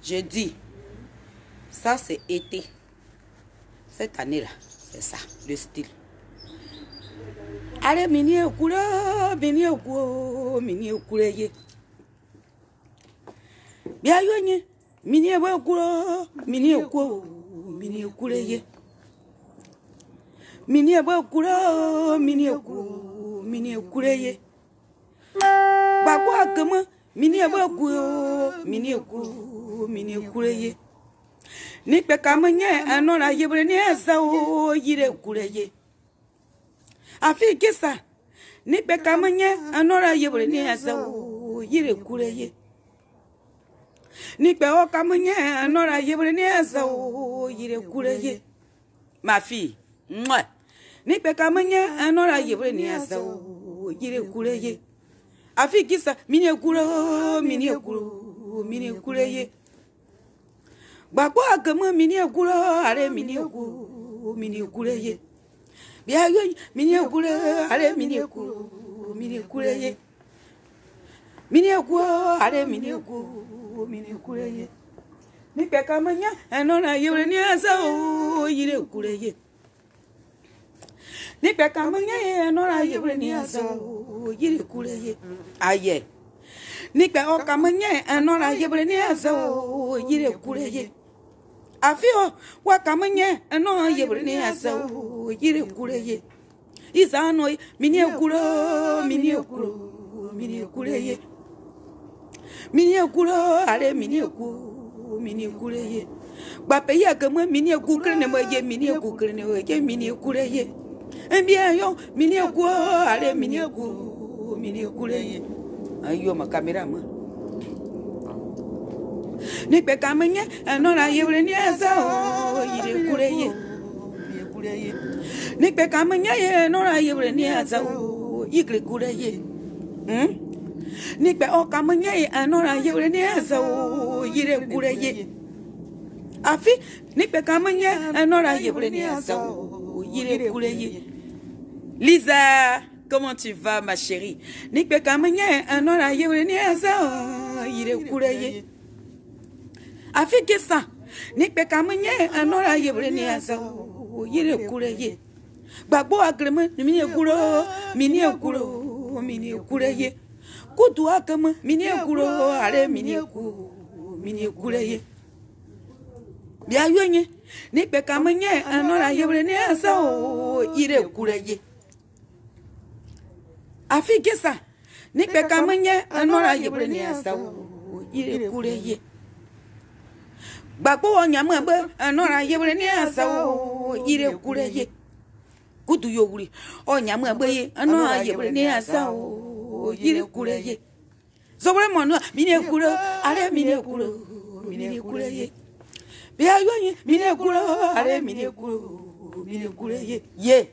Je dis, ça c'est été. Cette année-là, c'est ça, le style. Allez, mini okura, mini okuro, mini okureye. Bien yonye, mini okuro, mini okuro, mini okureye. Mini okuro, mini okuro, mini okureye. Babu akama, mini okuro, mini okuro, mini okureye. Ni pe kamanye anora yebre ni asa o yire okureye. Afi kisa ni pe kamanye anora yebre ni asa o yire okureye. Ni pe o kamanye anora yebre ni asa o yire okureye. Ma fille, moi. Ni pe kamanye anora yebre ni asa o yire okureye. Afi kisa mini okuro, mini okuro, mini okureye. Bako agama mini okuro, are mini okuro, mini okureye. Bia yo mini okuro, are mini okuro, mini okureye. Mini okuro, are mini okuro, mini okureye. Ni pe kamanya anona yebre ni asa o yire okureye. Ni pe kamanya anona yebre ni asa o yire okureye. Aye. Ni pe o kamanya anona yebre ni asa o yire okureye. Afio wa kamanye no yebre ni asa o yire okureye. Isa no mini okuro, mini okuro, mini okureye. Mini okuro, are mini okuro, mini okureye. Ba pe ya kama mini okukre ne moye mini okukre ne moye mini okureye. Bien yo mini okuro, are mini okuro, mini okureye. Ayo ma kamera ma. Ni pe kamanye anora yebre ni asa o yire okureye. Ni pe kamanye anora yebre ni asa o yire okureye. Ni pe o kamanye anora yebre ni asa o yire okureye. Afi ni pe kamanye anora yebre ni asa o yire okureye. Lisa, comment tu vas ma chérie? Ni pe kamanye anora yebre ni asa o yire okureye. Afi que ça, ni pe kamanye anora yebre ni asa o yire okureye. Babo agrema mini okuro, mini okuro, mini okureye. Kutu akama mini okuro, are mini okuro, mini okureye. Bia yonye, ni pe kamanye anora yebre ni asa o yire okureye. Afi que ça, ni pe kamanye anora yebre ni asa o yire okureye. Bako onyama ba anora yebre ni asa o yire okureye. Kutu yoguri onyama ba ye anora yebre ni asa o yire okureye. Sobre mono mini okuro, are mini okuro, mini okureye. Bia yonye mini okuro, are mini okuro, mini okureye. Ye.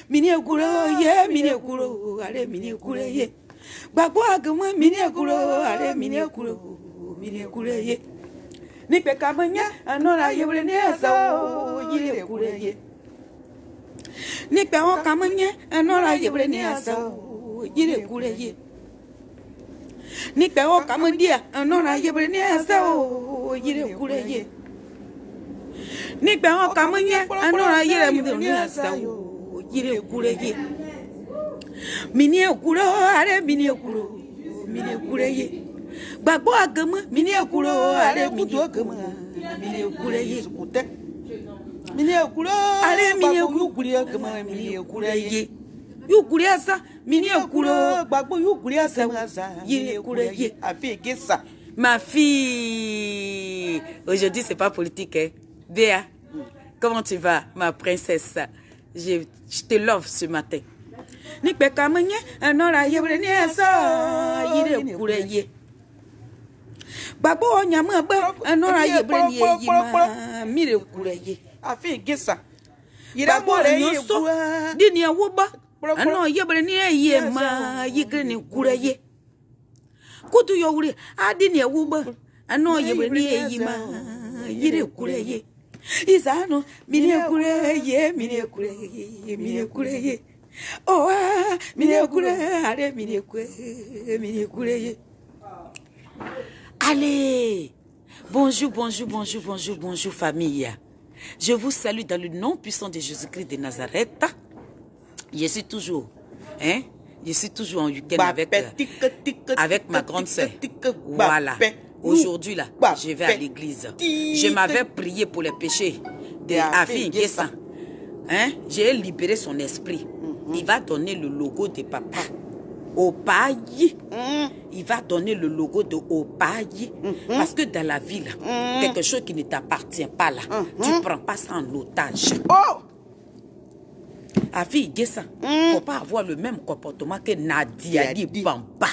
Mini okuro, ye mini okuro, are mini okureye. Bako agama mini okuro, are mini okuro, mini okureye. Ni pe kamanya anora yebre ni asa o yire okureye. Ni pe o kamanya anora yebre ni asa o yire okureye. Ni pe o kamandia anora yebre ni asa o yire okureye. Ni pe o kamanya anora yebre ni asa o yire okureye. Mini okuro, are mini okuro, mini okureye. Babo agama mini okuro, are mini okuro, mini okureye. Mini okuro, are mini okuro, agama mini okureye. Yukuri asa mini okuro, babo yukuri asa yire okureye. Afi que ça. Ma fille, aujourd'hui c'est pas politique hein. Béa, comment tu vas ma princesse? Je te love ce matin. Ni pe kamanye anora yebre ni asa yire okureye. Babo onyama ba anora yebre ni yima mire okureye. Afi gesa. Ira bore yoso dini awuba ano yebre ni yema yigre ni okureye. Kutu yowure adini awuba ano yebre ni yima yire okureye. Isano mini okureye, mini okureye, mini okureye. Oh, mini okureye, are mini okureye, mini okureye. Allez, Bonjour, bonjour, bonjour, bonjour, bonjour famille. Je vous salue dans le nom puissant de Jésus-Christ de Nazareth. Je suis toujours, je suis toujours en week-end avec ma grande sœur. Voilà. Aujourd'hui là, je vais à l'église. Je m'avais prié pour les péchés de Afi Nguessan. J'ai libéré son esprit. Il va donner le logo de papa. Opayi, il va donner le logo de Opayi. Parce que dans la ville, quelque chose qui ne t'appartient pas là, tu ne prends pas ça en otage. Afi Nguessan, il ne faut pas avoir le même comportement que Nadia Di Bamba.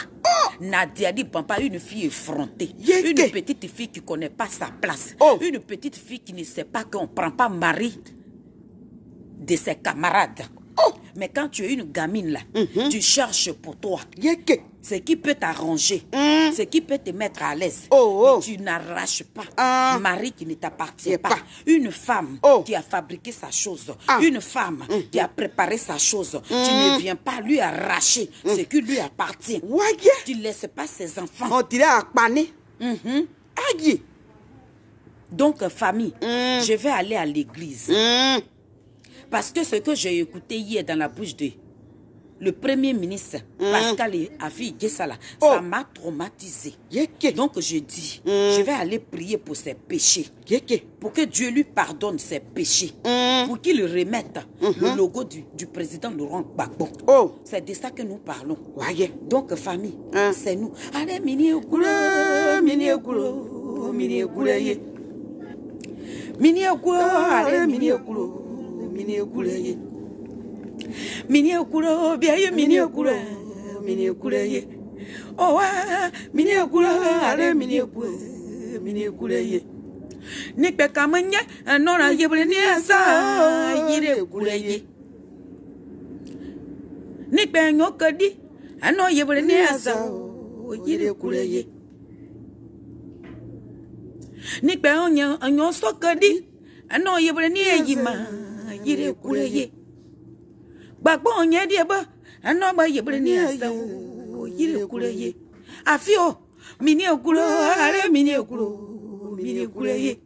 Nadia Di Bamba, une fille effrontée, une petite fille qui ne connaît pas sa place, une petite fille qui ne sait pas qu'on ne prend pas mari de ses camarades. Mais quand tu es une gamine là, tu cherches pour toi ce qui peut t'arranger, ce qui peut te mettre à l'aise. Tu n'arraches pas mari qui ne t'appartient pas. Une femme qui a fabriqué sa chose, une femme qui a préparé sa chose, tu ne viens pas lui arracher ce qui lui appartient. Tu ne laisses pas ses enfants. On dirait à paner. Donc famille, je vais aller à l'église. Parce que ce que j'ai écouté hier dans la bouche de le premier ministre, Pascal Afi Nguessan, ça m'a traumatisé. Donc je dis, je vais aller prier pour ses péchés. Pour que Dieu lui pardonne ses péchés. Pour qu'il remette le logo du président Laurent Gbagbo. C'est de ça que nous parlons. Donc famille, c'est nous. Allez, mini okulo, mini okulo, mini okulo, mini okulo, allez, mini okulo. Mini okulo, mini okulo, bien mini okulo, mini okulo, oh mini okulo, allez mini okulo, mini okulo, ni pe kamanya, non la yebre ni asa, yire okulo, ni pe nyokadi, non yebre ni asa, yire okulo, ni pe onyo sokadi, non yebre ni yima. Yire kuleye Gbagbo onye di eba ano ba yebre ni asa yire kuleye afio mini okulo are mini okulo mini kuleye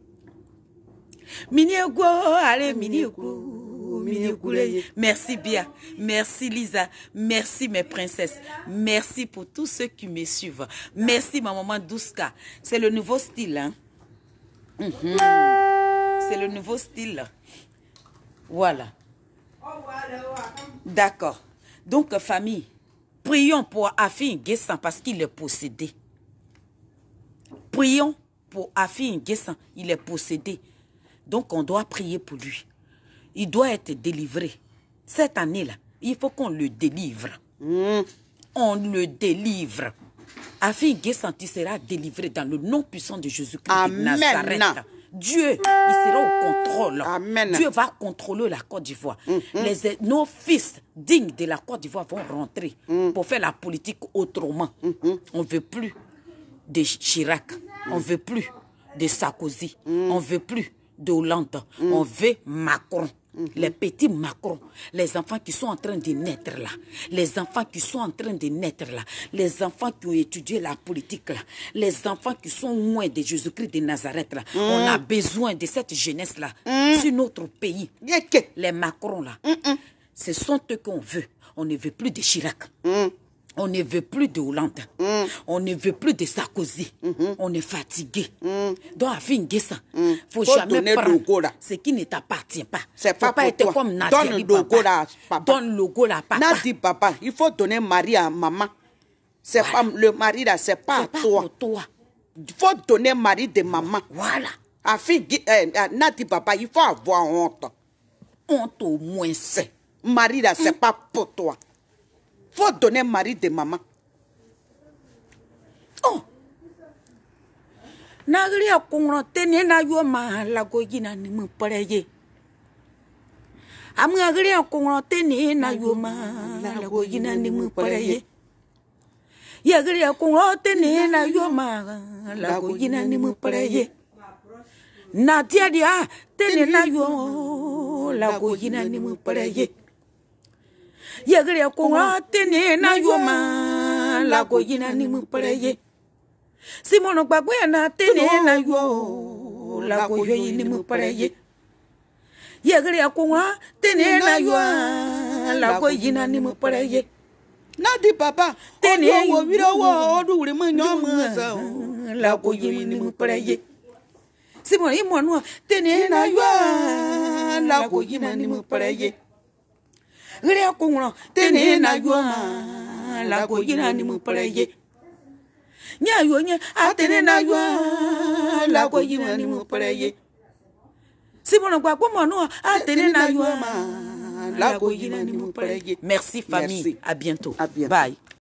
mini okulo are mini okulo mini kuleye. Merci bien, merci Lisa, merci mes princesses, merci pour tous ceux qui me suivent, merci ma maman Douska. C'est le nouveau style hein. C'est le nouveau style. Voilà. D'accord. Donc, famille, prions pour Afi Nguessan parce qu'il est possédé. Prions pour Afi Nguessan, il est possédé. Donc, on doit prier pour lui. Il doit être délivré. Cette année-là, il faut qu'on le délivre. On le délivre. Afi Nguessan, tu seras délivré dans le nom puissant de Jésus-Christ de Nazareth. Dieu, il sera au contrôle. Amen. Dieu va contrôler la Côte d'Ivoire. Nos fils dignes de la Côte d'Ivoire vont rentrer pour faire la politique autrement. On ne veut plus de Chirac. On ne veut plus de Sarkozy. On ne veut plus de Hollande. On veut Macron. Les petits Macron, les enfants qui sont en train de naître là, les enfants qui sont en train de naître là, les enfants qui ont étudié la politique là, les enfants qui sont loin de Jésus-Christ de Nazareth là, on a besoin de cette jeunesse là sur notre pays. Les Macron là, ce sont eux qu'on veut. On ne veut plus de Chirac. On ne veut plus de Hollande. On ne veut plus de Sarkozy. On est fatigué. Donc, Afi Nguessan, il ne faut jamais prendre ce qui ne t'appartient pas. Il ne faut pas être comme Nadia Di Bamba. Donne le logo là, papa. Nadia papa, il faut donner mari à maman. C'est pas le mari là, c'est pas toi. Il faut donner mari de maman. Voilà. Afi Nadia papa, il faut avoir honte. Honte au moins c'est. Mari là, c'est pas pour toi. Faut donner mari de maman. Oh. Nagri akongro tene na yo ma la gojina ni mu pareye. Am nagri akongro tene na yo ma la gojina ni mu pareye. Yagri akongro tene na yo ma la gojina ni mu pareye. Nadia dia tene na yo la gojina ni mu pareye. Yagre kongwa tene na yoma la goyina ni mu pareye. Simon gbagwe na tene na yo la ko yo ni mu pareye. Yegre akwa tene na yo la ko yina ni mu pareye. Nadi papa tene wo wiro wo odu re mo nyom sa la ko yina ni mu pareye. Simon imo tene na yo la ko yina ni mu pareye. Gre akwa tene na yo la ko yina ni mu pareye. Nya yo nya atene na yo la ko yina ni mu pareye. Simon kwa kwa no atene na yo la ko yina ni mu pareye. Merci famille, à bientôt. Bye.